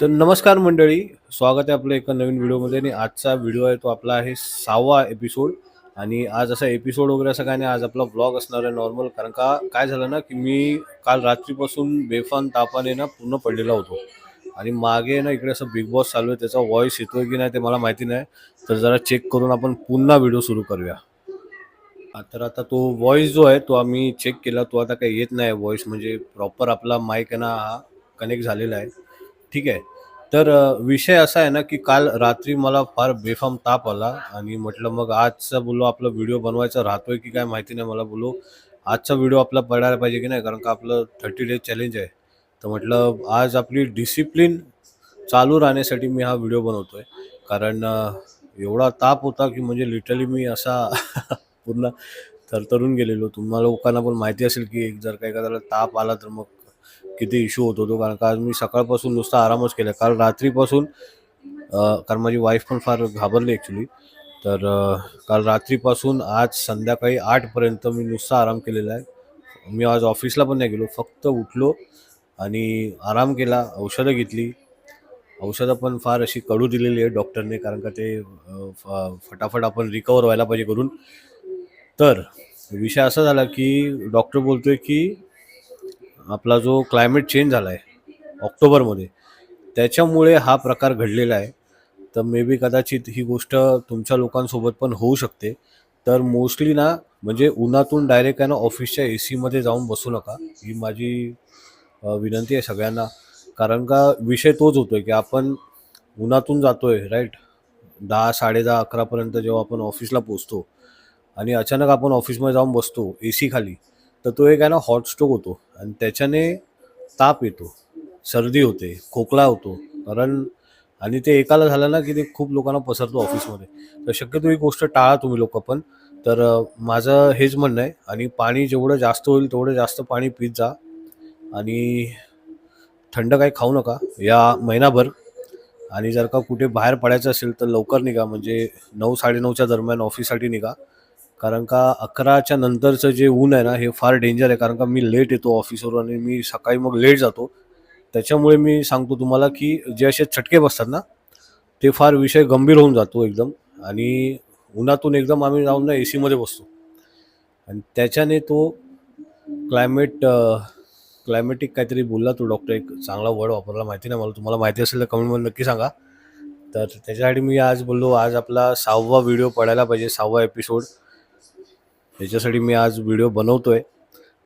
तर नमस्कार मंडळी, स्वागत आहे आपलं एका नवीन व्हिडिओमध्ये. आणि आजचा व्हिडिओ आहे तो आपला आहे 6वा एपिसोड. आणि आज असा एपिसोड वगैरे असं काय नाही, आज आपला व्लॉग असणार आहे नॉर्मल. कारण का काय झालं ना, की मी काल रात्रीपासून बेफाम तापाने ना पूर्ण पडलेला होतो. आणि मागे ना इकडे असं बिग बॉस चालू आहे, त्याचा व्हॉइस येतोय की नाही ते मला माहिती नाही. तर जरा चेक करून आपण पुन्हा व्हिडिओ सुरू करूया. तर आता तो व्हॉइस जो आहे तो आम्ही चेक केला, तो आता काही येत नाही व्हॉइस, म्हणजे प्रॉपर आपला माईक आहे ना हा कनेक्ट झालेला आहे. ठीक आहे. तर विषय असा आहे ना, की काल रात्री मला फार बेफाम ताप आला आणि म्हटलं मग आजचा बोललो आपला व्हिडिओ बनवायचा राहतोय की काय माहिती नाही मला. बोललो आजचा व्हिडिओ आपला पडायला पाहिजे की नाही, कारण का आपलं 30 डेज चॅलेंज आहे. तर म्हटलं आज आपली डिसिप्लिन चालू राहण्यासाठी मी हा व्हिडिओ बनवतोय. कारण एवढा ताप होता की म्हणजे लिटरली मी असा पूर्ण थरथरून गेलेलो. तुम्हाला लोकांना पण माहिती असेल की जर का एखाद्याला ताप आला तर मग किती इश्यू होतो तो. कारण का आज मी सकाळपासून नुसता आरामच केला काल रात्रीपासून. कारण माझी वाईफ पण फार घाबरली ॲक्च्युली. तर काल रात्रीपासून आज संध्याकाळी 8पर्यंत मी नुसता आराम केलेला आहे. मी आज ऑफिसला पण नाही गेलो, फक्त उठलो आणि आराम केला, औषधं घेतली. औषधं पण फार अशी कडू दिलेली आहे डॉक्टरने, कारण का ते फटाफट आपण रिकवर व्हायला पाहिजे करून. तर विषय असा झाला की डॉक्टर बोलतोय की आपला जो क्लायमेट चेंज झाला आहे ऑक्टोबरमध्ये, त्याच्यामुळे हा प्रकार घडलेला आहे. तर मे बी कदाचित ही गोष्ट तुमच्या लोकांसोबत पण होऊ शकते. तर मोस्टली ना, म्हणजे उन्हातून डायरेक्ट आहे ना ऑफिसच्या ए सीमध्ये जाऊन बसू नका, ही माझी विनंती आहे सगळ्यांना. कारण का विषय तोच होतोय की आपण उन्हातून जातोय राईट, 10 10:30 11पर्यंत जेव्हा आपण ऑफिसला पोचतो आणि अचानक आपण ऑफिसमध्ये जाऊन बसतो ए सी खाली, तर तो एक आहे ना हॉट स्ट्रोक होतो आणि त्याच्याने ताप येतो, सर्दी होते, खोकला होतो. कारण आणि ते एकाला झालं ना की ते खूप लोकांना पसरतो ऑफिसमध्ये. तर शक्यतो ही गोष्ट टाळा तुम्ही लोक पण. तर माझं हेच म्हणणं आहे. आणि पाणी जेवढं जास्त होईल तेवढं जास्त पाणी पीत जा. आणि थंड काही खाऊ नका या महिनाभर. आणि जर का कुठे बाहेर पडायचं असेल तर लवकर निघा, म्हणजे 9 9:30च्या दरम्यान ऑफिससाठी निघा. कारण का 11च्या नंतरचं जे ऊन आहे ना हे फार डेंजर आहे. कारण का मी लेट येतो ऑफिसवरून आणि मी सकाळी मग लेट जातो. त्याच्यामुळे मी सांगतो तुम्हाला की जे असे चटके बसतात ना, ते फार विषय गंभीर होऊन जातो एकदम. आणि उन्हातून एकदम आम्ही जाऊन ना ए सीमध्ये बसतो आणि त्याच्याने तो क्लायमेट क्लायमेटिक काहीतरी बोलला तो डॉक्टर, एक चांगला वर्ड वापरला, माहिती नाही मला. तुम्हाला माहिती असेल तर कमेंटमध्ये नक्की सांगा. तर त्याच्यासाठी मी आज बोललो आज आपला 6वा व्हिडिओ पडायला पाहिजे, 6वा एपिसोड. त्याच्यासाठी मी आज व्हिडिओ बनवतोय.